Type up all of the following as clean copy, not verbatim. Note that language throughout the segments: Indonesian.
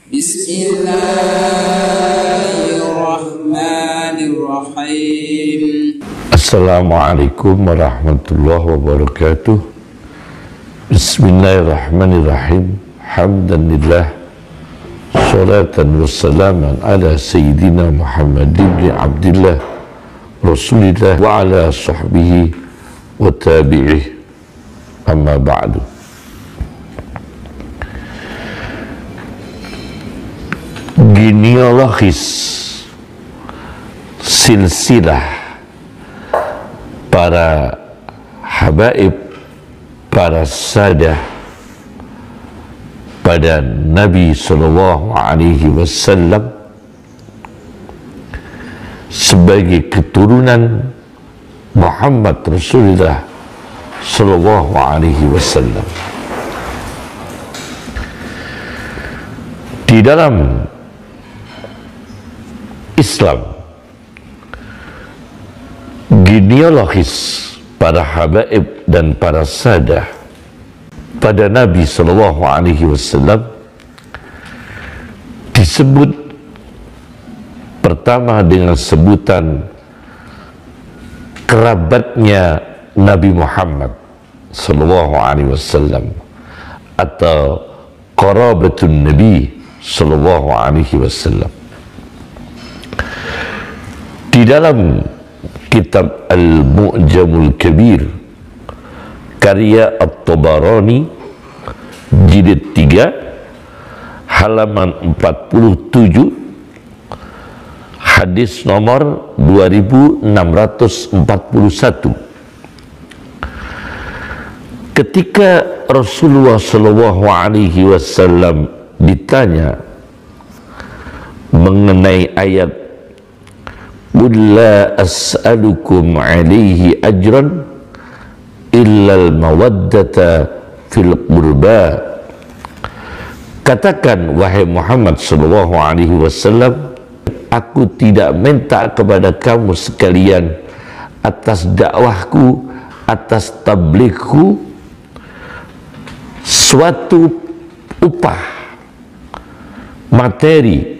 Bismillahirrahmanirrahim. Assalamualaikum warahmatullahi wabarakatuh. Bismillahirrahmanirrahim. Hamdanillah, salatan wassalaman ala Sayyidina Muhammad ibn Abdillah Rasulillah wa ala sahbihi wa tabi'ih, amma ba'du. Genealogis silsilah para habaib, para sadah pada Nabi sallallahu alaihi wasallam sebagai keturunan Muhammad Rasulullah sallallahu alaihi wasallam. Di dalam Islam, genealogis para habaib dan para sadah pada Nabi sallallahu alaihi wasallam disebut pertama dengan sebutan kerabatnya Nabi Muhammad sallallahu alaihi wasallam atau qarabatun Nabi sallallahu alaihi wasallam. Di dalam kitab Al-Mu'jamul Kabir karya At-Tabarani jilid 3 halaman 47 hadis nomor 2641, ketika Rasulullah sallallahu alaihi wasallam ditanya mengenai ayat "Qul la as'alukum alaihi ajran illal mawaddata fil qurba." Katakan, wahai Muhammad sallallahu alaihi wasallam, aku tidak minta kepada kamu sekalian atas dakwahku, atas tabligku suatu upah materi,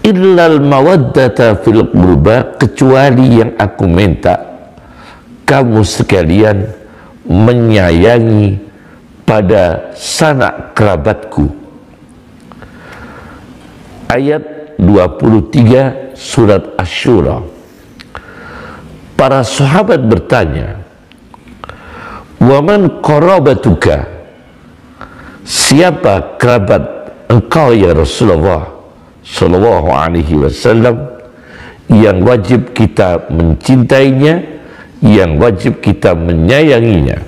illal mawaddata fil qurba, kecuali yang aku minta kamu sekalian menyayangi pada sanak kerabatku. Ayat 23 surat Asy-Syura. Para sahabat bertanya, wa man qarabatuka, siapa kerabat engkau ya Rasulullah sallallahu alaihi wasallam yang wajib kita mencintainya, yang wajib kita menyayanginya?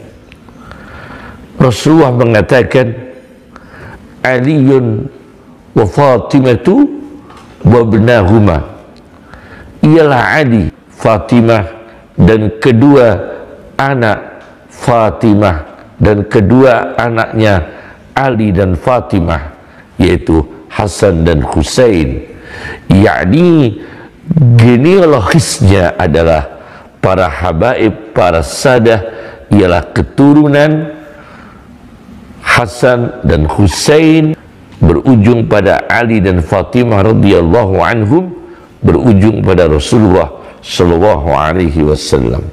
Rasulullah mengatakan, Aliun wa Fatimatu wa ibnahuma, ialah Ali, Fatimah dan kedua anak Fatimah dan kedua anaknya Ali dan Fatimah, yaitu Hasan dan Husain. Yakni genealogisnya adalah para habaib, para sadah, ialah keturunan Hasan dan Husain, berujung pada Ali dan Fatimah radhiyallahu anhum, berujung pada Rasulullah sallallahu alaihi wasallam.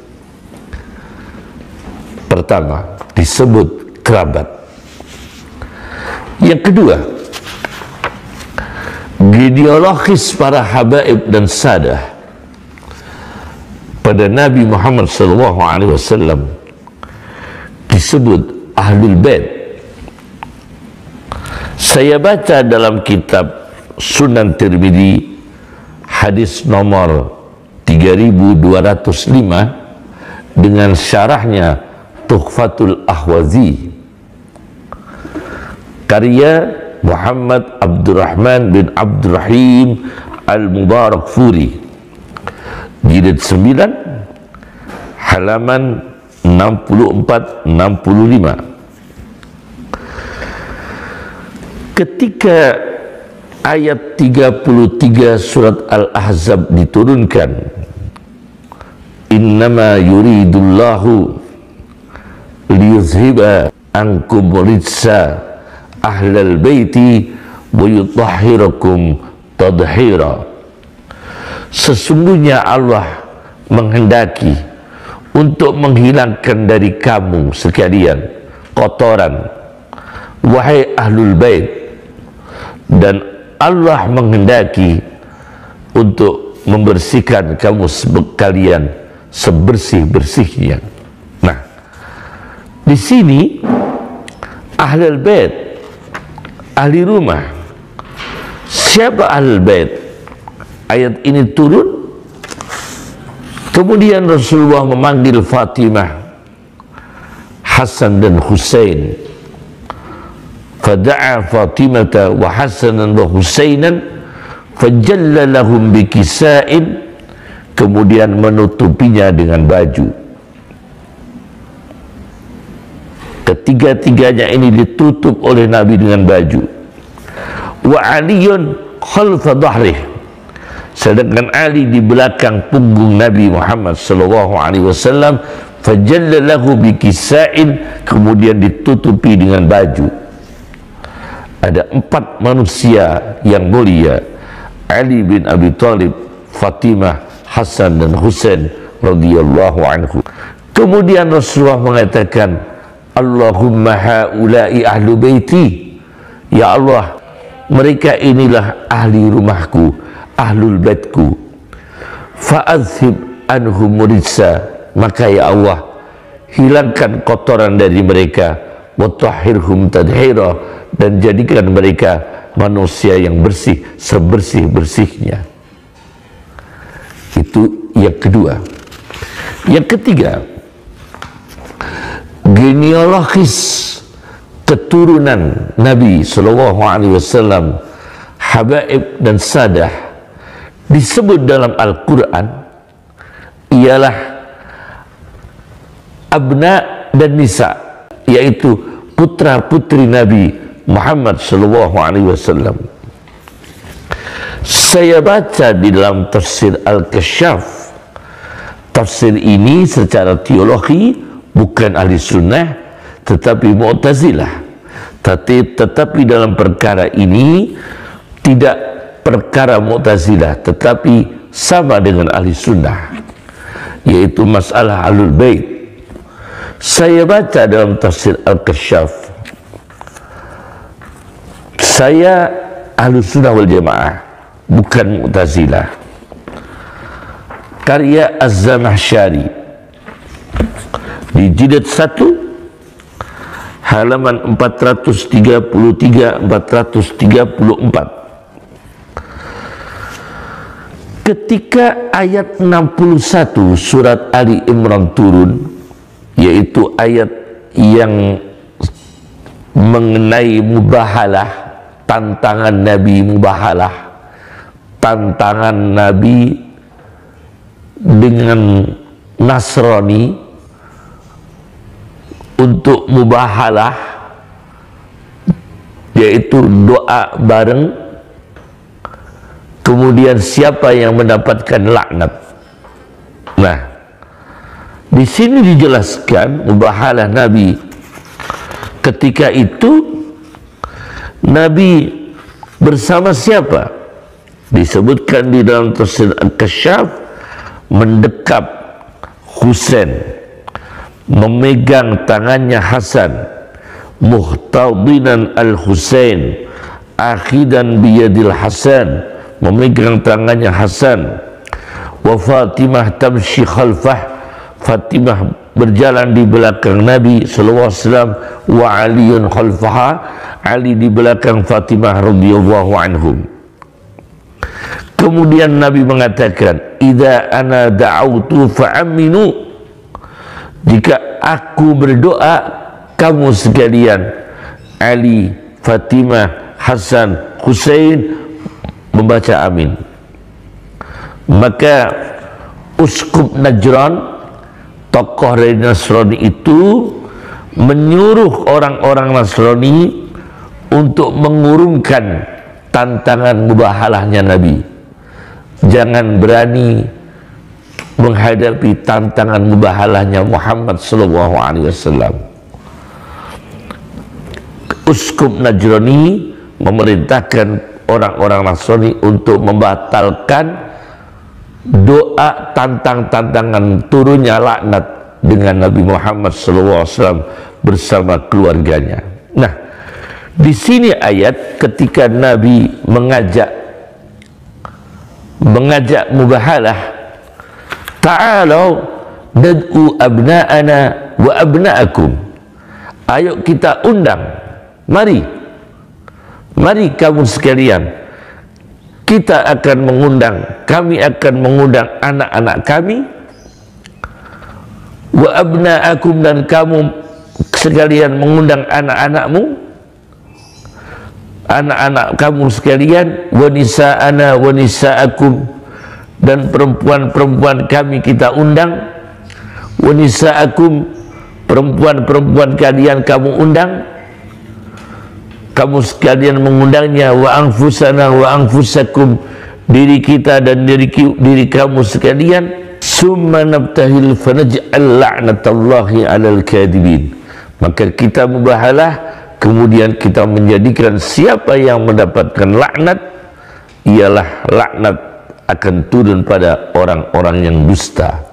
Pertama disebut kerabat. Yang kedua, genealogis para habaib dan sadah pada Nabi Muhammad sallallahu alaihi wasallam disebut Ahlul Bait. Saya baca dalam kitab Sunan Tirmidzi hadis nomor 3205 dengan syarahnya Tuhfatul Ahwazi karya Muhammad Abdurrahman bin Abdurrahim Al-Mubarakfuri, jilid 9 halaman 64-65. Ketika ayat 33 surat Al-Ahzab diturunkan, innama yuridullahu liyuzhiba ankum rijsa ahlal baiti wa yutahhirakum tadhira. Sesungguhnya Allah menghendaki untuk menghilangkan dari kamu sekalian kotoran, wahai ahlul bait, dan Allah menghendaki untuk membersihkan kamu sekalian sebersih-bersihnya. Nah, di sini ahlul bait, ahli rumah. Siapa ahlul bait? Ayat ini turun, kemudian Rasulullah memanggil Fatimah, Hasan dan Husain. Fada'a Fatimata wa Hasanan wa Husainan fajalla lahum bikisa'in, kemudian menutupinya dengan baju. Ketiga-tiganya ini ditutup oleh Nabi dengan baju. Wa Aliyun khalfa dhahrih, sedangkan Ali di belakang punggung Nabi Muhammad sallallahu alaihi wasallam. Fajalla lahu bikisa'in, kemudian ditutupi dengan baju. Ada 4 manusia yang mulia: Ali bin Abi Thalib, Fatimah, Hasan dan Husain radhiyallahu anhu. Kemudian Rasulullah mengatakan, Allahumma haula'i ahlu baiti, ya Allah, mereka inilah ahli rumahku, ahlul baitku. Fa'adhib anhum rijsa, maka ya Allah, hilangkan kotoran dari mereka. Wa tahhirhum tadhira, dan jadikan mereka manusia yang bersih sebersih-bersihnya. Itu yang kedua. Yang ketiga, genealogis keturunan Nabi sallallahu alaihi wasallam, habaib dan sadah, disebut dalam Al-Quran ialah abna dan nisa, yaitu putra putri Nabi Muhammad sallallahu alaihi wasallam. Saya baca di dalam tafsir Al-Kasyaf. Tafsir ini secara teologi bukan ahli sunnah, tetapi Mu'tazilah. Tetapi dalam perkara ini tidak perkara Mu'tazilah, tetapi sama dengan ahli sunnah, yaitu masalah ahlul bait. Saya baca dalam tafsir Al-Kasyaf, saya ahlu sunnah wal jamaah, bukan Mu'tazilah. Karya Az-Zamakhsyari di jilid 1 halaman 433-434. Ketika ayat 61 surat Ali Imran turun, yaitu ayat yang mengenai mubahalah, tantangan Nabi mubahalah, tantangan Nabi dengan Nasrani untuk mubahalah, yaitu doa bareng, kemudian siapa yang mendapatkan laknat. Nah, di sini dijelaskan mubahalah Nabi. Ketika itu Nabi bersama siapa? Disebutkan di dalam tafsir Al-Kasyaf, mendekap Husain, memegang tangannya Hasan, muhtadinan al-Husain, akhidan biyadil Hasan, memegang tangannya Hasan. Wa Fatimah tamshi khalfah, Fatimah berjalan di belakang Nabi sallallahu alaihi wasallam. Wa Aliyun khalfaha, Ali di belakang Fatimah radhiyallahu anhum. Kemudian Nabi mengatakan, idza ana da'autu fa'aminu, jika aku berdoa, kamu sekalian Ali, Fatimah, Hasan, Husain membaca amin. Maka Uskup Najran, tokoh dari Nasrani itu, menyuruh orang-orang Nasrani untuk mengurungkan tantangan mubahalahnya Nabi. Jangan berani menghadapi tantangan mubahalahnya Muhammad sallallahu alaihi wasallam. Uskup Najrani memerintahkan orang-orang Nasrani untuk membatalkan doa tantang-tantangan turunnya laknat dengan Nabi Muhammad SAW bersama keluarganya. Nah, di sini ayat ketika Nabi mengajak mubahalah, ta'alau nad'u abna'ana wa abna'akum, ayo kita undang, mari kamu sekalian, kita akan mengundang, kami akan mengundang anak-anak kami, wa abna'akum, dan kamu sekalian mengundang anak-anakmu, anak-anak kamu sekalian, wa nisa'ana wa nisa'akum, dan perempuan-perempuan kami kita undang, wa nisa'akum, perempuan-perempuan kalian kamu undang, kamu sekalian mengundangnya, wa anfusana wa anfusakum, diri kita dan diri kamu sekalian, summa nabtahil fanaj'al la'natallahi 'alal kadibin, maka kita mubahalah, kemudian kita menjadikan siapa yang mendapatkan laknat, ialah laknat akan turun pada orang-orang yang dusta.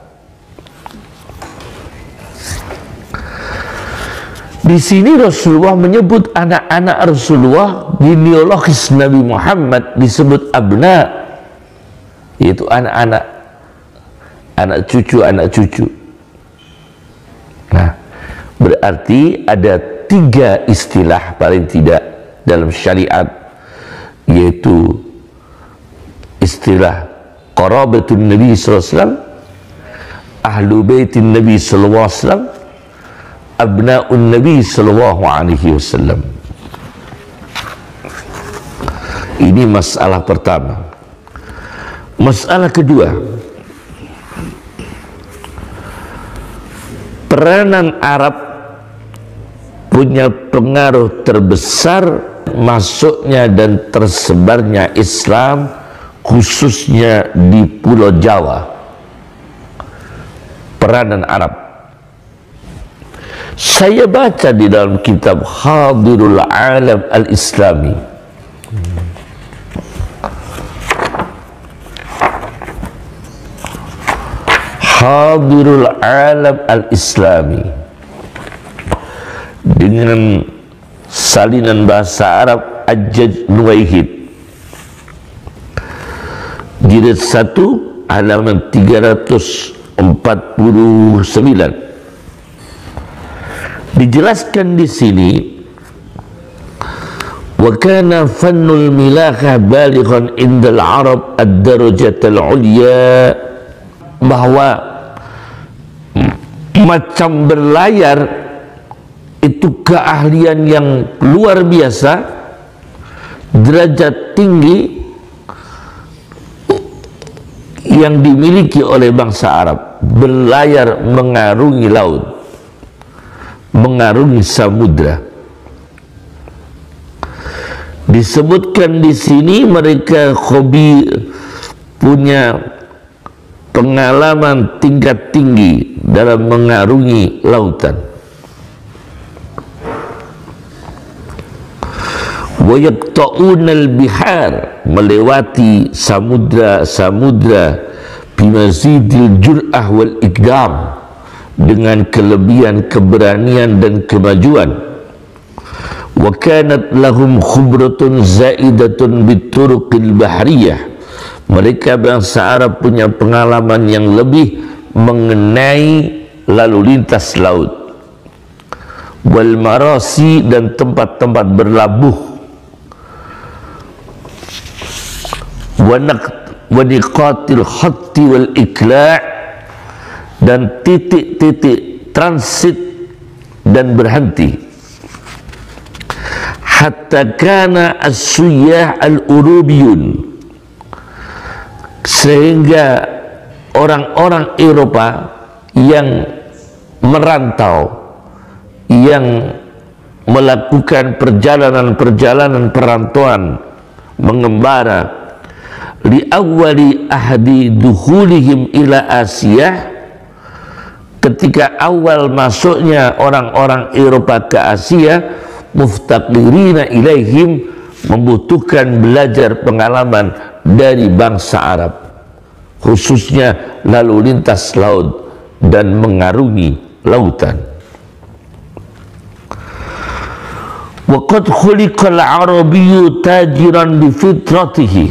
Di sini Rasulullah menyebut anak-anak Rasulullah, genealogis Nabi Muhammad disebut abna, yaitu anak-anak, anak cucu. Nah, berarti ada 3 istilah paling tidak dalam syariat, yaitu istilah qarabatun Nabi SAW, ahlu baitin Nabi SAW, abna'un Nabi SAW. Ini masalah pertama. Masalah kedua, peranan Arab punya pengaruh terbesar masuknya dan tersebarnya Islam, khususnya di Pulau Jawa. Peranan Arab, saya baca di dalam kitab Hadirul Alam Al-Islami, Hadirul Alam Al-Islami, dengan salinan bahasa Arab Ajaj Nuwaihid, jilid 1 halaman 349. Dijelaskan di sini, wa kana fannul milakah balighan indal Arab ad-darajatal ulya, bahwa macam berlayar itu keahlian yang luar biasa, derajat tinggi yang dimiliki oleh bangsa Arab. Berlayar mengarungi laut, mengarungi samudra. Disebutkan di sini mereka hobi, punya pengalaman tingkat tinggi dalam mengarungi lautan. Wa yaqta'unal bihar, melewati samudra bimazidil jur'ah wal iqdam, dengan kelebihan keberanian dan kemajuan. Wa kanat lahum khubratun zaidatun bituruqil bahriyah, mereka bangsa Arab punya pengalaman yang lebih mengenai lalu lintas laut, wal marasi, dan tempat-tempat berlabuh, wa niqatil khatti wal ikla', dan titik-titik transit dan berhenti. Hatta kana as-suyyah al-urubiyun, sehingga orang-orang Eropa yang merantau, yang melakukan perjalanan perantauan, mengembara, li awwali ahdi dukhulihim ila Asia, ketika awal masuknya orang-orang Eropa ke Asia, muftaqirina ilaihim, membutuhkan belajar pengalaman dari bangsa Arab, khususnya lalu lintas laut dan mengarungi lautan. Waqad khuliqal arabiyyu tajiran bi fitratihi.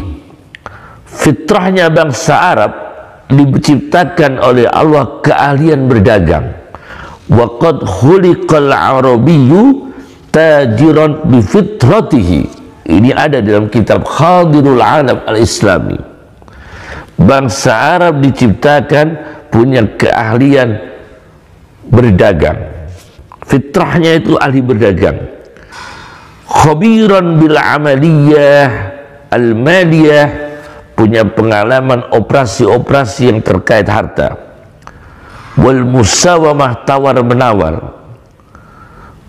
Fitrahnya bangsa Arab diciptakan oleh Allah keahlian berdagang. Waqad khuliqal arabiyyu tajiran bi fitratihi. Ini ada dalam kitab Khadirul Alam Al-Islami. Bangsa Arab diciptakan punya keahlian berdagang. Fitrahnya itu ahli berdagang. Khabiran bil amaliyah al-maliyah, punya pengalaman operasi-operasi yang terkait harta. Wal musawamah, tawar menawar.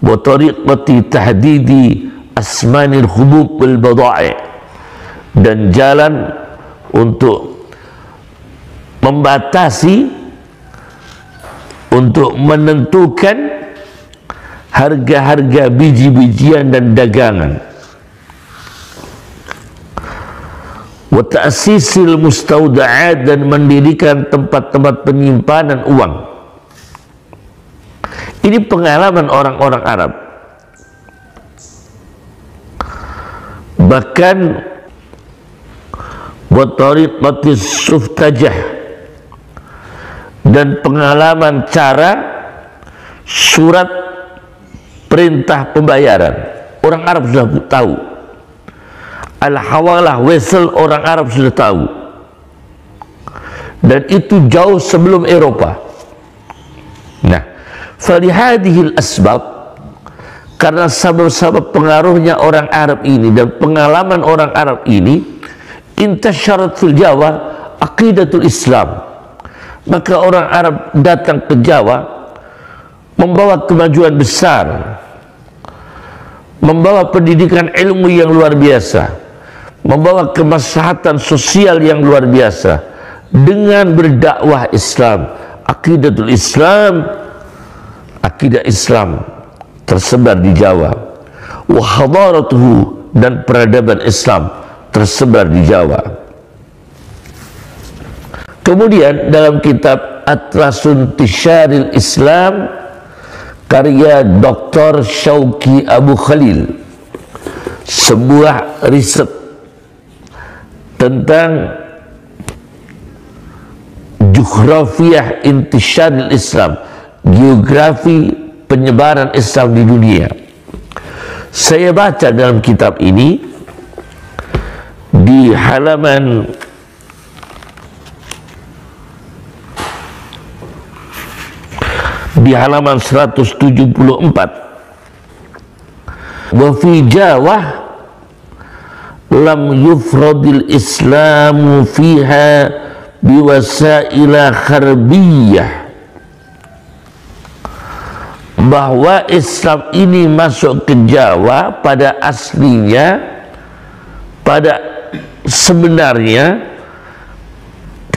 Wa tariqati tahdidi asmanil hubub wal bada'i, dan jalan untuk membatasi, untuk menentukan harga-harga biji-bijian dan dagangan. Wa ta'sisil mustaudaat, dan mendirikan tempat-tempat penyimpanan uang. Ini pengalaman orang-orang Arab. Bahkan wa tariqatis suftajah, dan pengalaman cara surat perintah pembayaran. Orang Arab sudah tahu. Al-hawalah, wesel, orang Arab sudah tahu. Dan itu jauh sebelum Eropa. Nah, falihadihil asbab, karena sebab-sebab pengaruhnya orang Arab ini dan pengalaman orang Arab ini, intasyarat fil Jawa aqidatul Islam. Maka orang Arab datang ke Jawa membawa kemajuan besar, membawa pendidikan ilmu yang luar biasa, membawa kemaslahatan sosial yang luar biasa dengan berdakwah Islam. Aqidatul Islam, akidah Islam tersebar di Jawa. Wa hadaratuhu, dan peradaban Islam tersebar di Jawa. Kemudian dalam kitab Atlasun Tisyaril Islam karya Dr. Syauqi Abu Khalil, sebuah riset tentang Jughrafiah Intisyaril Islam, geografi penyebaran Islam di dunia. Saya baca dalam kitab ini di halaman di halaman 174. Wa fi Jawa lam yufradil Islamu fiha biwasaila kharbiyah, bahwa Islam ini masuk ke Jawa pada aslinya, pada sebenarnya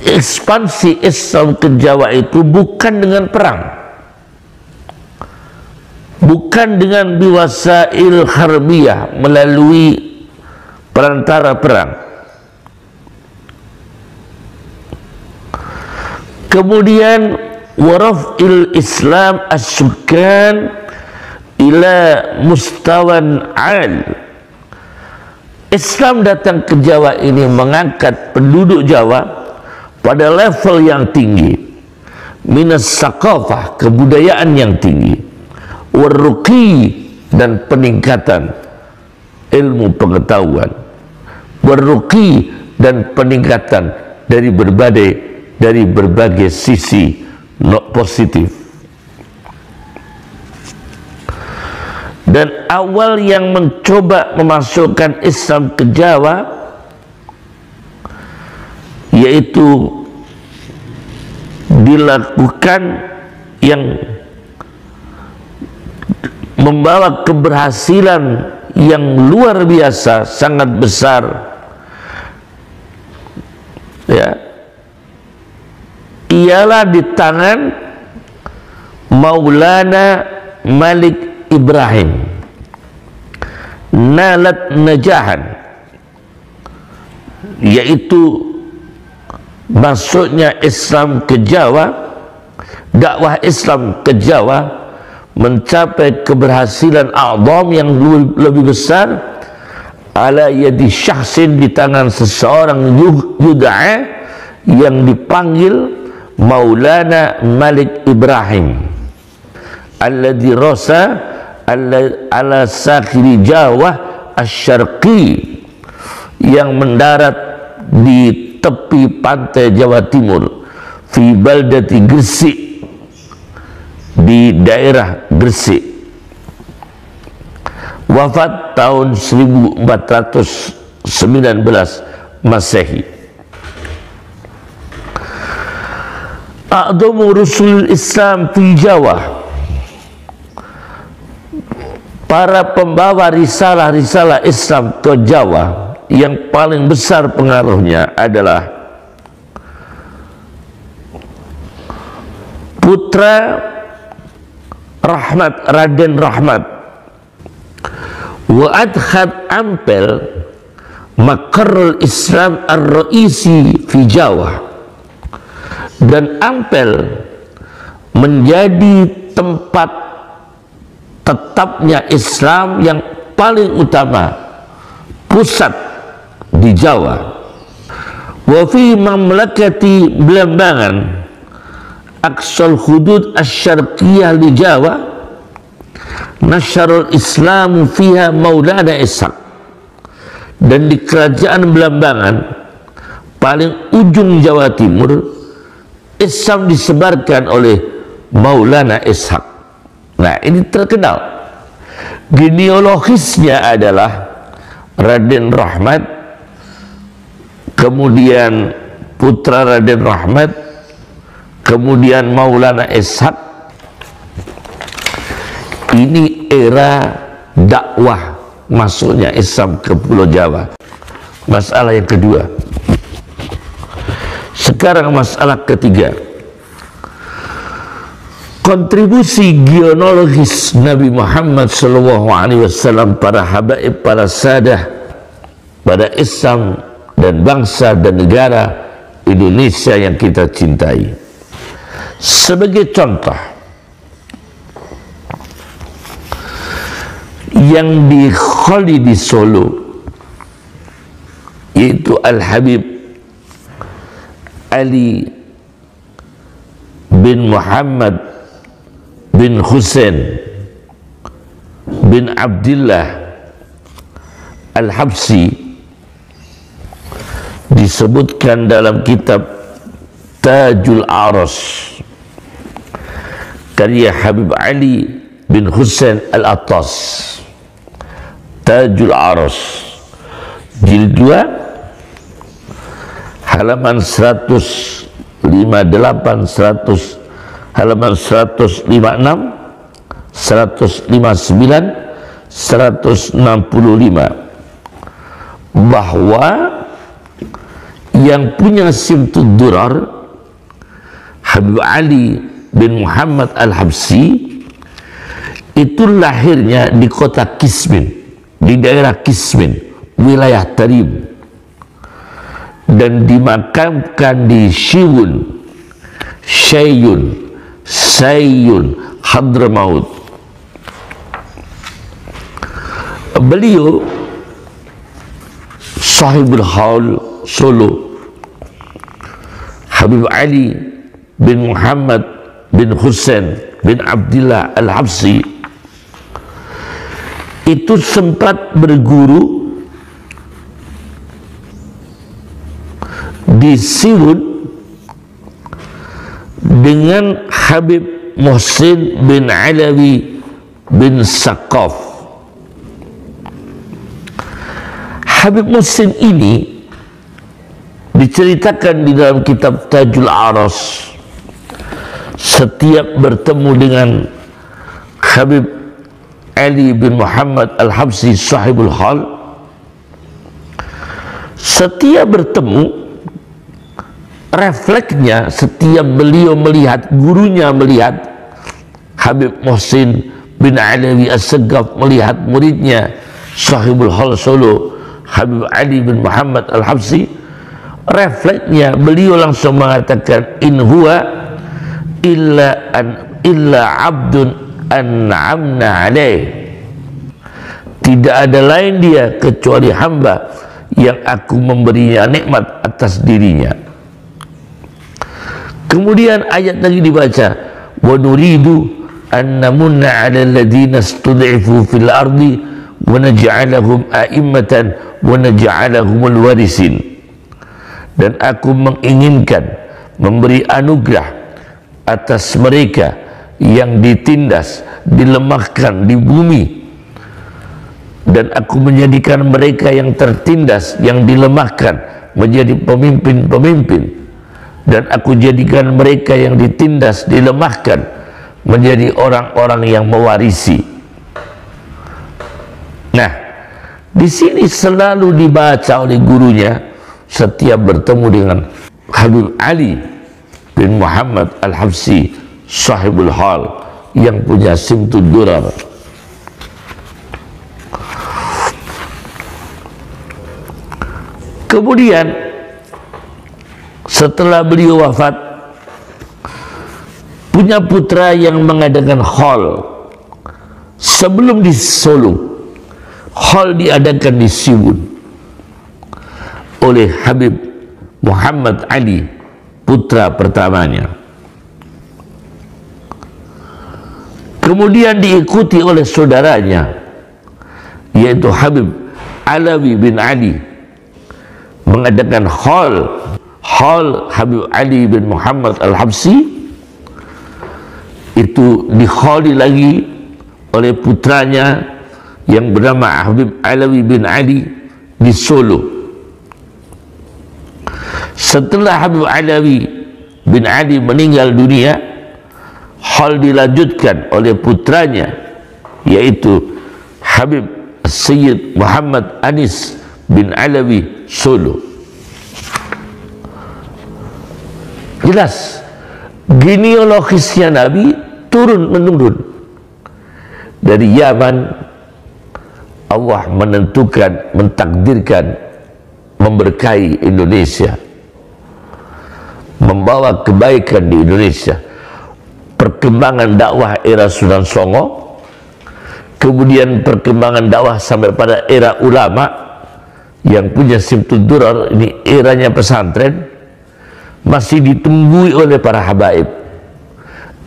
ekspansi Islam ke Jawa itu bukan dengan perang, bukan dengan biwasail kharbiyah, melalui perantara perang. Kemudian waraf'il Islam as-sukan ila mustawan al. Islam datang ke Jawa ini mengangkat penduduk Jawa pada level yang tinggi, minas saqafah, kebudayaan yang tinggi, warruqi, dan peningkatan ilmu pengetahuan, warruqi, dan peningkatan dari berbagai sisi positif. Dan awal yang mencoba memasukkan Islam ke Jawa yaitu dilakukan yang membawa keberhasilan yang luar biasa, sangat besar, ya, ialah di tangan Maulana Malik Ibrahim. nalat najahan, yaitu masuknya Islam ke Jawa, dakwah Islam ke Jawa mencapai keberhasilan a'zam yang lebih besar ala yadi syahsin, di tangan seseorang yud'a yang dipanggil Maulana Malik Ibrahim alladhi rasa ala sakhiri Jawa asy-syarqi, yang mendarat di tepi pantai Jawa Timur, fi baldati Gresik, di daerah Gresik. Wafat tahun 1419 Masehi. A'dhamu rusul Islam fi Jawa, para pembawa risalah-risalah Islam ke Jawa yang paling besar pengaruhnya adalah putra Rahmat, Raden Rahmat, wa adkhat Ampel makarrul Islam ar-Raisi fi Jawa, dan Ampel menjadi tempat tetapnya Islam yang paling utama, pusat di Jawa. Wa fi mamlakati Belambangan aqsal hudud asy-syarqiyah li Jawa nasyarul Islam fiha Maulana Ishaq, dan di kerajaan Belambangan paling ujung Jawa Timur Islam disebarkan oleh Maulana Ishaq. Nah, ini terkenal. Genealogisnya adalah Raden Rahmat, kemudian putra Raden Rahmat, kemudian Maulana Ishaq. Ini era dakwah masuknya Islam ke Pulau Jawa. Masalah yang kedua. Sekarang masalah ketiga. Kontribusi genealogis Nabi Muhammad SAW, para habaib, para sadah, pada Islam dan bangsa dan negara Indonesia yang kita cintai. Sebagai contoh, yang di Khali di Solo, yaitu Al-Habib Ali bin Muhammad bin Husain bin Abdullah Al-Habsi, disebutkan dalam kitab Tajul Aras karya Habib Ali bin Husain Al-Attas. Tajul Aras jilid 2 halaman 158, halaman 156, 159, 165, bahwa yang punya Simtud Durar Habib Ali bin Muhammad Al-Habsi itu lahirnya di kota Kismin, di daerah Kismin, wilayah Tarim, dan dimakamkan di Syiyun, Sayyun, Hadramaut. Beliau Sahibul Haul Solo, Habib Ali bin Muhammad bin Husain bin Abdullah Al-Habsi, itu sempat berguru di Sirun dengan Habib Muhsin bin Alawi bin Saqaf. Habib Muhsin ini diceritakan di dalam kitab Tajul Aras, setiap bertemu dengan Habib Ali bin Muhammad Al-Habsi Sahibul Hal, setiap bertemu, refleksnya setiap beliau melihat, gurunya melihat, Habib Muhsin bin Alawi As-Saqaf melihat muridnya Sahibul Hal Solo, Habib Ali bin Muhammad Al-Habsyi, refleksnya beliau langsung mengatakan, in huwa illa abdun an'amna alaih, tidak ada lain dia kecuali hamba yang aku memberinya nikmat atas dirinya. Kemudian ayat lagi dibaca, wa nuridu an namunna 'alal ladzina istud'ifu fil ardi wa naj'alahum a'immatan wa naj'alahumul warisin. Dan aku menginginkan memberi anugerah atas mereka yang ditindas, dilemahkan di bumi, dan aku menjadikan mereka yang tertindas, yang dilemahkan menjadi pemimpin-pemimpin, dan aku jadikan mereka yang ditindas, dilemahkan menjadi orang-orang yang mewarisi. Nah, di sini selalu dibaca oleh gurunya setiap bertemu dengan Habib Ali bin Muhammad Al-Habsyi, Sahibul Hal, yang punya Simtud Durar. Kemudian setelah beliau wafat, punya putra yang mengadakan hall. Sebelum di Solo, hall diadakan di Siwun oleh Habib Muhammad Ali, putra pertamanya. Kemudian diikuti oleh saudaranya, yaitu Habib Alawi bin Ali, mengadakan hall Habib Ali bin Muhammad Al-Habsyi. Itu diholi lagi oleh putranya yang bernama Habib Alawi bin Ali di Solo. Setelah Habib Alawi bin Ali meninggal dunia, hal dilanjutkan oleh putranya, yaitu Habib Sayyid Muhammad Anis bin Alawi Solo. Jelas genealogisnya Nabi turun menurun. Dari Yaman Allah menentukan, mentakdirkan memberkahi Indonesia, membawa kebaikan di Indonesia, perkembangan dakwah era Sunan Songo, kemudian perkembangan dakwah sampai pada era ulama yang punya Simtud Durar. Ini eranya pesantren, masih ditunggui oleh para habaib.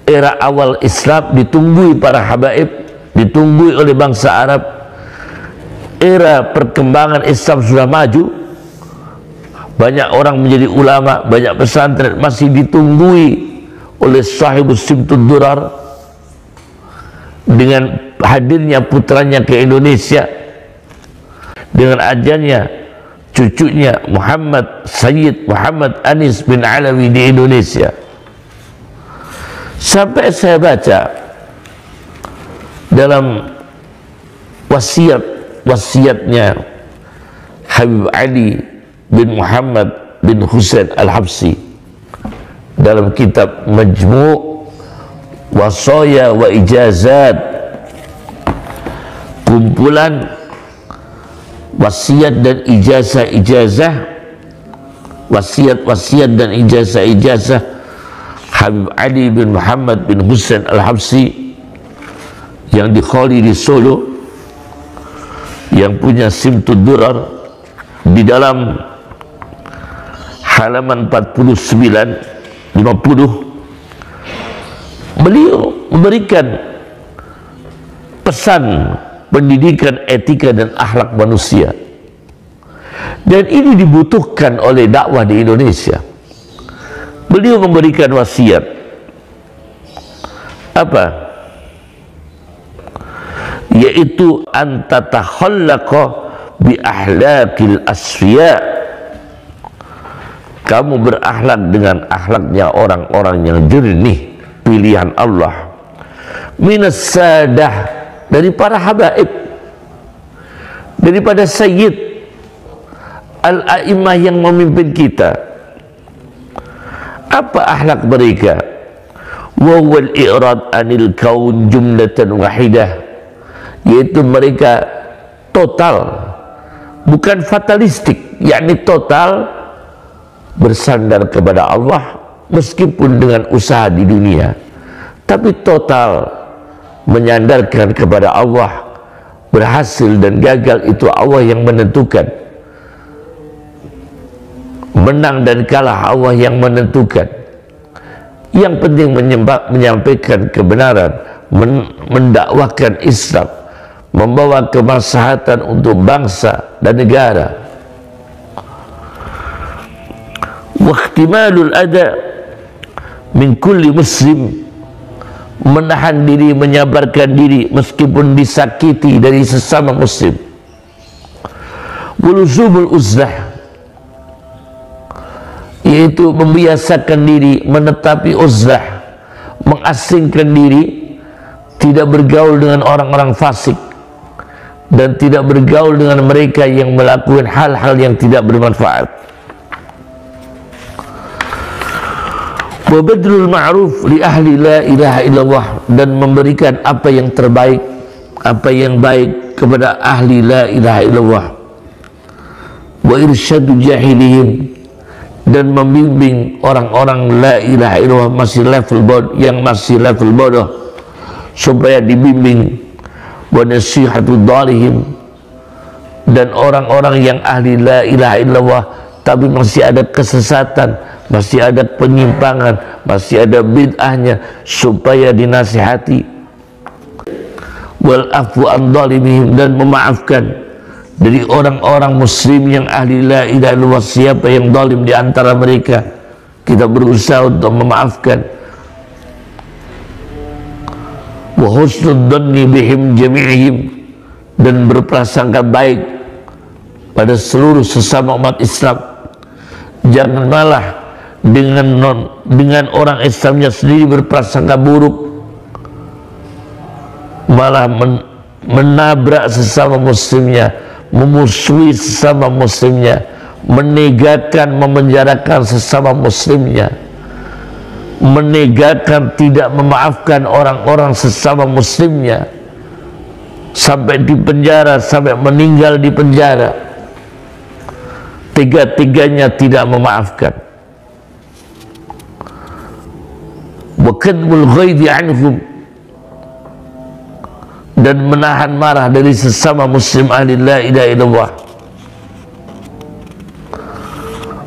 Era awal Islam ditunggui para habaib, ditunggui oleh bangsa Arab. Era perkembangan Islam sudah maju, banyak orang menjadi ulama, banyak pesantren, masih ditunggui oleh sahibus Simtud Durar. Dengan hadirnya putranya ke Indonesia, dengan ajarnya cucunya Muhammad Sayyid Muhammad Anis bin Alawi di Indonesia, sampai saya baca dalam wasiatnya Habib Ali bin Muhammad bin Husain Al-Habsyi dalam kitab Majmu' Wasaya wa Ijazat, kumpulan wasiat dan ijazah-ijazah, wasiat dan ijazah-ijazah Habib Ali bin Muhammad bin Husain Al-Habsyi yang dikholi di Solo, yang punya Simtud Durar. Di dalam halaman 49-50 beliau memberikan pesan pendidikan etika dan akhlak manusia, dan ini dibutuhkan oleh dakwah di Indonesia. Beliau memberikan wasiat apa? Yaitu antatahhallaqa bi ahlakil asfiya, kamu berakhlak dengan akhlaknya orang-orang yang jernih, pilihan Allah, minas sadah, dari para habaib, daripada sayyid al-a'imah yang memimpin kita. Apa akhlak mereka? Wa huwal i'rad anil kaun jumlatan wahidah, yaitu mereka total, bukan fatalistik, yakni total bersandar kepada Allah meskipun dengan usaha di dunia, tapi total menyandarkan kepada Allah. Berhasil dan gagal itu Allah yang menentukan, menang dan kalah Allah yang menentukan. Yang penting menyampaikan kebenaran, mendakwahkan Islam, membawa kemaslahatan untuk bangsa dan negara. Wa ihtimalul ada min kulli muslim, menahan diri, menyabarkan diri meskipun disakiti dari sesama muslim. Wuluzumul uzlah, yaitu membiasakan diri menetapi uzlah, mengasingkan diri, tidak bergaul dengan orang-orang fasik dan tidak bergaul dengan mereka yang melakukan hal-hal yang tidak bermanfaat. Wa badrul ma'ruf li ahli la ilaha illallah, dan memberikan apa yang terbaik, apa yang baik kepada ahli la ilaha illallah. Wa irsyadu jahilihim, dan membimbing orang-orang la ilaha illallah yang masih level bodoh supaya dibimbing. Wa nasihatul dhalihim, dan orang-orang yang ahli la ilaha illallah tapi masih ada kesesatan, masih ada penyimpangan, masih ada bid'ahnya, supaya dinasihati. Wal afu an dhalimihim, dan memaafkan dari orang-orang muslim yang ahli la ilaha illallah. Siapa yang zalim di antara mereka, kita berusaha untuk memaafkan. Wa husnul dhanni bihim jami'ihim, dan berprasangka baik pada seluruh sesama umat Islam. Jangan malah dengan orang Islamnya sendiri berprasangka buruk, malah menabrak sesama muslimnya, memusuhi sesama muslimnya, menegakan, memenjarakan sesama muslimnya, menegakan, tidak memaafkan orang-orang sesama muslimnya, sampai di penjara, sampai meninggal di penjara. Tiga-tiganya tidak memaafkan. Wa kadmul ghaidhi anhum, dan menahan marah dari sesama muslim ahli la ilaha illallah.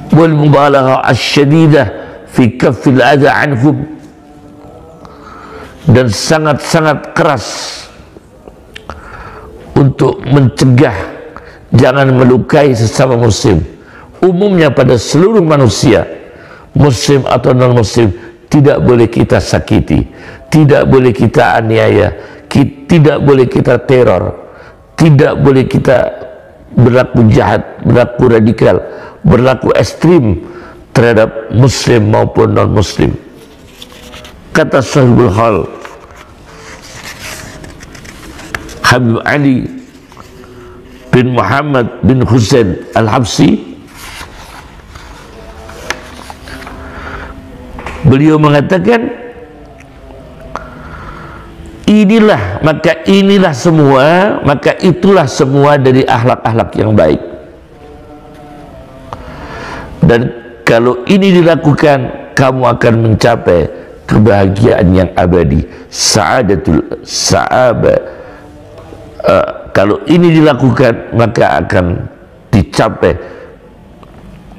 Wal mubalaghah asyadidah fi kaffil adha anhum, dan sangat-sangat keras untuk mencegah jangan melukai sesama muslim. Umumnya pada seluruh manusia, muslim atau non muslim, tidak boleh kita sakiti, tidak boleh kita aniaya, tidak boleh kita teror, tidak boleh kita berlaku jahat, berlaku radikal, berlaku ekstrim terhadap muslim maupun non muslim. Kata Sahibul Hal Habib Ali bin Muhammad bin Husain Al-Habsi, beliau mengatakan, maka itulah semua dari akhlak-akhlak yang baik. Dan kalau ini dilakukan, kamu akan mencapai kebahagiaan yang abadi, kalau ini dilakukan, maka akan dicapai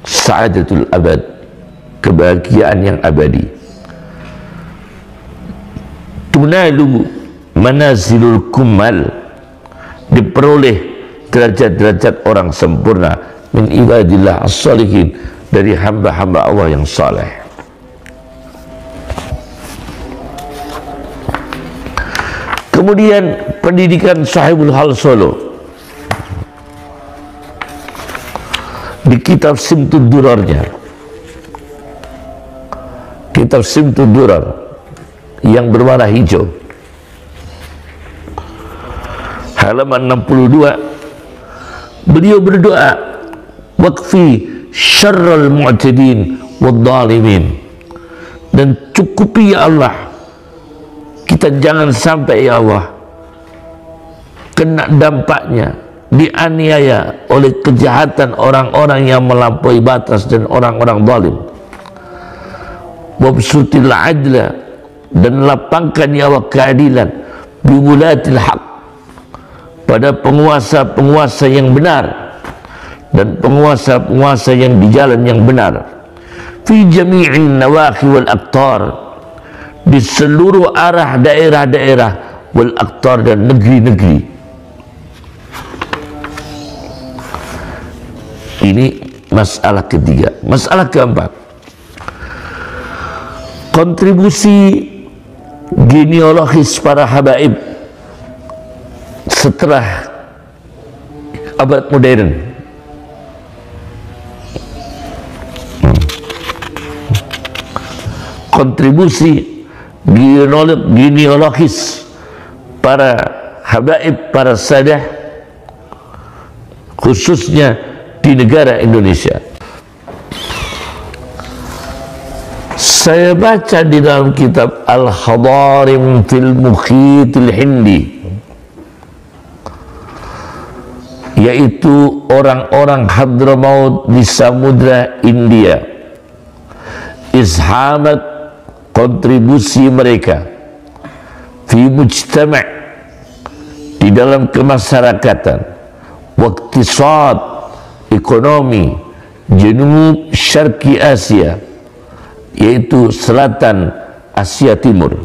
sa'adatul abad, kebahagiaan yang abadi. Tunalu manazilul kumal, diperoleh derajat-derajat orang sempurna, min ibadillah as-salihin, dari hamba-hamba Allah yang saleh. Kemudian pendidikan Sahibul Hal Solo di kitab Simtud Durarnya, kitab Simtud Durar yang berwarna hijau, halaman 62, beliau berdoa, waqfi syarral mu'tadin wad-dhalimin, dan cukupi ya Allah, kita jangan sampai ya Allah kena dampaknya dianiaya oleh kejahatan orang-orang yang melampaui batas dan orang-orang zalim. Wabsutil adla, dan lapangkan nyawa keadilan, biwulatil haq, pada penguasa-penguasa yang benar dan penguasa-penguasa yang di jalan yang benar, fi jami'in nawahi wal aqtar, di seluruh arah daerah-daerah, wal aqtar, dan negeri-negeri. Ini masalah ketiga. Masalah keempat, kontribusi genealogis para habaib setelah abad modern. Kontribusi genealogis para habaib, para sadah, khususnya di negara Indonesia. Saya baca di dalam kitab Al-Hadarim fil Mukhitil Hindi, yaitu orang-orang Hadramaut di Samudra India, izhamat kontribusi mereka fi mujtama', di dalam kemasyarakatan, waqtisad, ekonomi, Janub Syarqi Asia, yaitu selatan Asia Timur.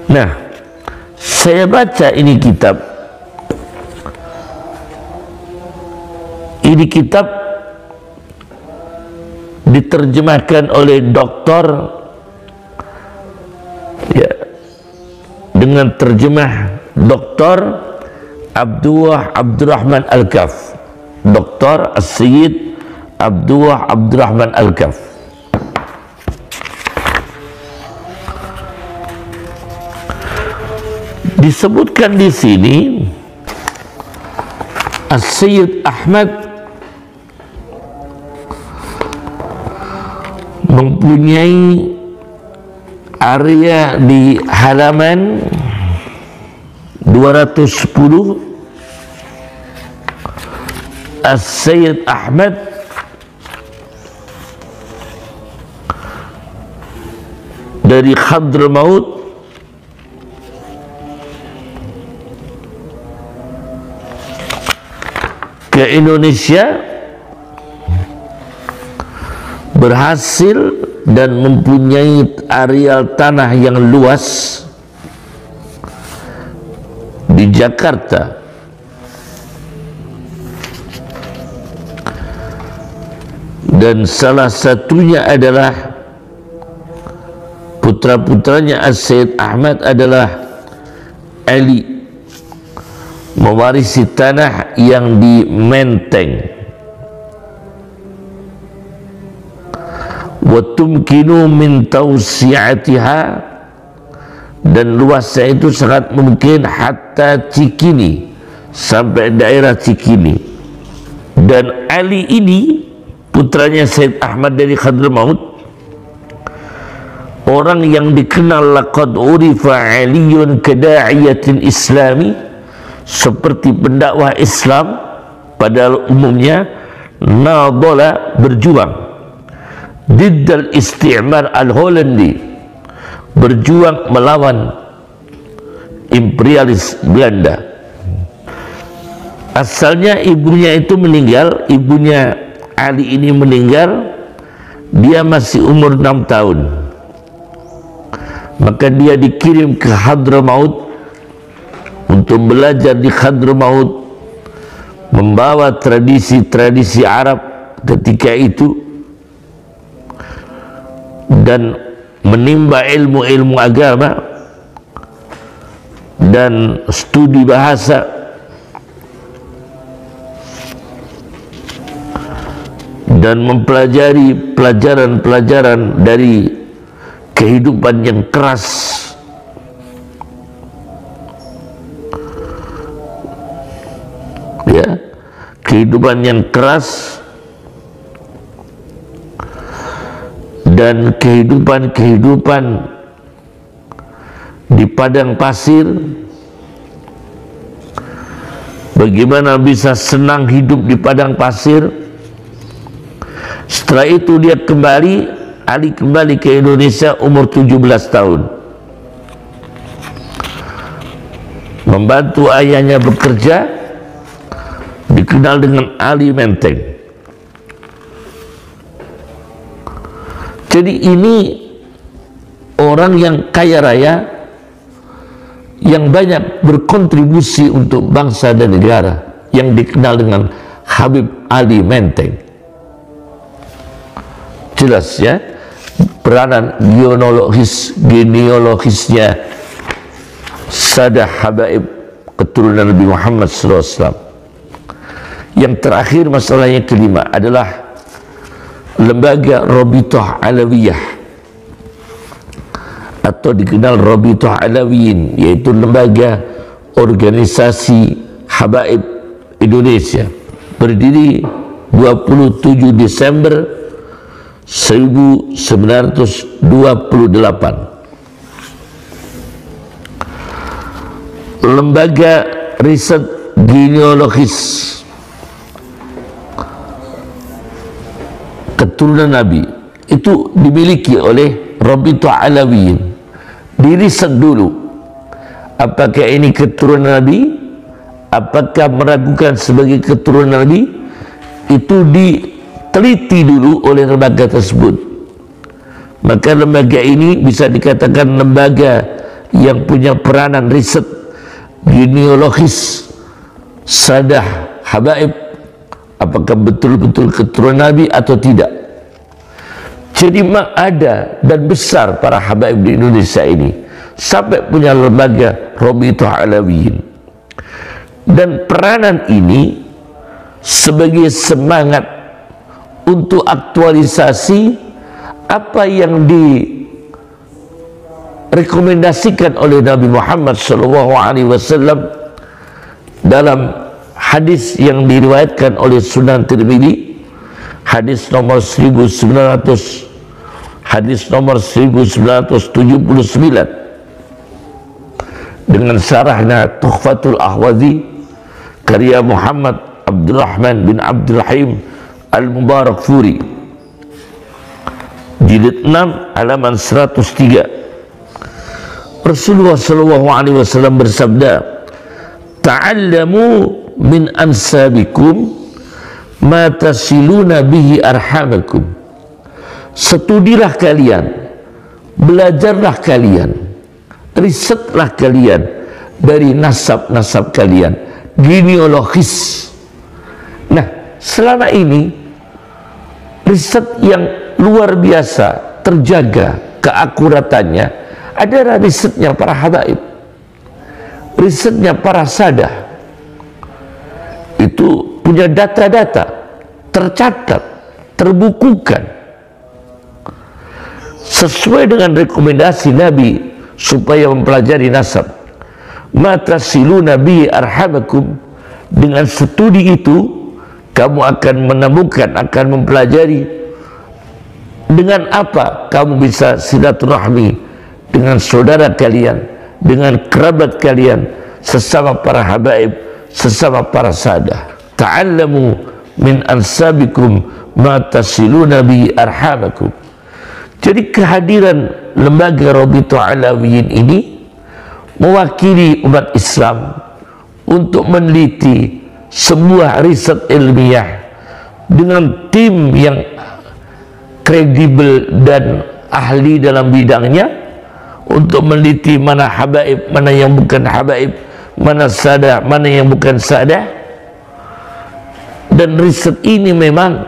Nah, saya baca ini kitab. Ini kitab diterjemahkan oleh doktor, ya, dengan terjemah Dr. Abdurrahman Al-Kaf, Dr. As-Sayyid Abdurrahman Al-Kaf. Disebutkan di sini As-Sayyid Ahmad mempunyai area di halaman 210. As-Sayyid Ahmad dari Hadramaut ke Indonesia berhasil dan mempunyai areal tanah yang luas di Jakarta, dan salah satunya adalah putra-putranya As-Sayyid Ahmad adalah Ali, mewarisi tanah yang di Menteng. Wa tumkinu min tawsi'atiha, dan luasnya itu sangat mungkin hatta Cikini, sampai daerah Cikini. Dan Ali ini putranya Sayyid Ahmad dari Hadramaut, orang yang dikenal laqad urifa Aliyun kada'iyatin Islami, seperti pendakwah Islam pada umumnya, nadala, berjuang, diddal istimar al-Hollandi, berjuang melawan imperialis Belanda. Asalnya ibunya itu meninggal, ibunya Ali ini meninggal, dia masih umur 6 tahun. Maka dia dikirim ke Hadramaut untuk belajar di Hadramaut, membawa tradisi-tradisi Arab ketika itu, dan menimba ilmu-ilmu agama dan studi bahasa, dan mempelajari pelajaran-pelajaran dari kehidupan yang keras, ya, kehidupan yang keras dan kehidupan di padang pasir bagaimana bisa senang hidup di padang pasir. Setelah itu dia Ali kembali ke Indonesia umur 17 tahun, membantu ayahnya bekerja, dikenal dengan Ali Menteng. Jadi ini orang yang kaya raya, yang banyak berkontribusi untuk bangsa dan negara, yang dikenal dengan Habib Ali Menteng. Jelas ya, peranan genealogisnya Sadah Habaib keturunan Nabi Muhammad SAW. Yang terakhir, masalahnya kelima adalah lembaga Rabithah Alawiyah atau dikenal Rabithah Alawiyin, yaitu lembaga organisasi Habaib Indonesia, berdiri 27 Desember 1928. Lembaga riset genealogis keturunan Nabi itu dimiliki oleh Rabithah Alawiyin. Diriset dulu apakah ini keturunan Nabi, apakah meragukan sebagai keturunan Nabi, itu diteliti dulu oleh lembaga tersebut. Maka lembaga ini bisa dikatakan lembaga yang punya peranan riset genealogis Sadah Habaib, apakah betul-betul keturunan Nabi atau tidak. Jadi ada dan besar para habaib di Indonesia ini sampai punya lembaga Rabithah Alawiyin. Dan peranan ini sebagai semangat untuk aktualisasi apa yang direkomendasikan oleh Nabi Muhammad SAW dalam hadis yang diriwayatkan oleh Sunan Tirmidzi, hadis nomor 1979 dengan syarahnya Tuhfatul Ahwazi karya Muhammad Abdurrahman bin Abdurrahim Al-Mubarakfuri, jilid 6 halaman 103. Rasulullah SAW bersabda, ta'allamu min ansabikum ma tasiluna bihi arhamakum. Studilah kalian, belajarlah kalian, risetlah kalian dari nasab-nasab kalian, genealogis. Nah, selama ini riset yang luar biasa terjaga keakuratannya adalah risetnya para habaib, risetnya para sadah. Itu punya data-data tercatat, terbukukan sesuai dengan rekomendasi Nabi supaya mempelajari nasab. Mata silu Nabi arhamakum, dengan studi itu kamu akan menemukan, akan mempelajari dengan apa kamu bisa silaturahmi dengan saudara kalian, dengan kerabat kalian, sesama para habaib, sesama para sadah. Ta'allamu min ansabikum ma tasiluna bi arhamakum. Jadi kehadiran lembaga Rabithah Alawiyin ini mewakili umat Islam untuk meneliti sebuah riset ilmiah dengan tim yang kredibel dan ahli dalam bidangnya untuk meneliti mana habaib, mana yang bukan habaib, mana sadah, mana yang bukan sadah. Dan riset ini memang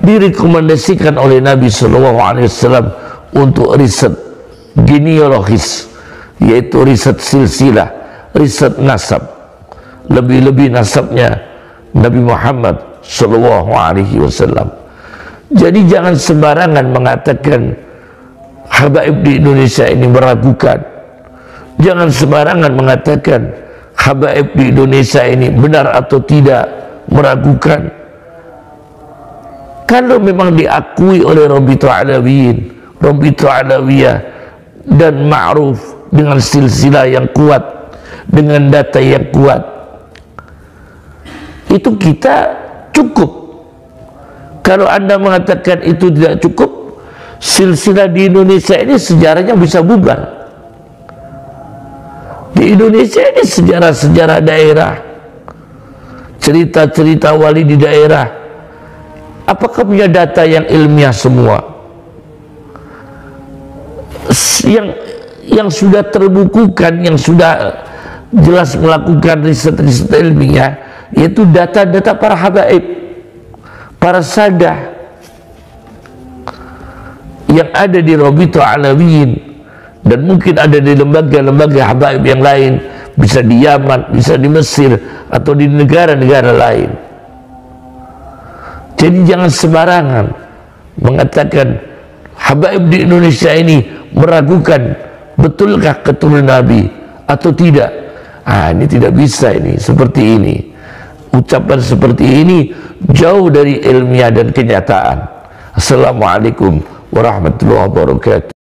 direkomendasikan oleh Nabi SAW untuk riset genealogis, yaitu riset silsilah, riset nasab. Lebih-lebih nasabnya Nabi Muhammad SAW. Jadi jangan sembarangan mengatakan habaib di Indonesia ini meragukan. Jangan sembarangan mengatakan habaib di Indonesia ini benar atau tidak meragukan. Kalau memang diakui oleh Rabithah Alawiyin, Rabithah Alawiyah, dan ma'ruf dengan silsilah yang kuat, dengan data yang kuat, itu kita cukup. Kalau Anda mengatakan itu tidak cukup, silsilah di Indonesia ini sejarahnya bisa bubar. Di Indonesia ini sejarah-sejarah daerah, cerita-cerita wali di daerah, apakah punya data yang ilmiah semua? Yang sudah terbukukan, yang sudah jelas melakukan riset-riset ilmiah, yaitu data-data para habaib, para sadah yang ada di Rabithah Alawiyin, dan mungkin ada di lembaga-lembaga habaib yang lain, bisa di Yaman, bisa di Mesir, atau di negara-negara lain. Jadi jangan sembarangan mengatakan habaib di Indonesia ini meragukan betulkah keturunan Nabi atau tidak. Ini tidak bisa, ini seperti ini. Ucapan seperti ini jauh dari ilmiah dan kenyataan. Assalamualaikum warahmatullahi wabarakatuh.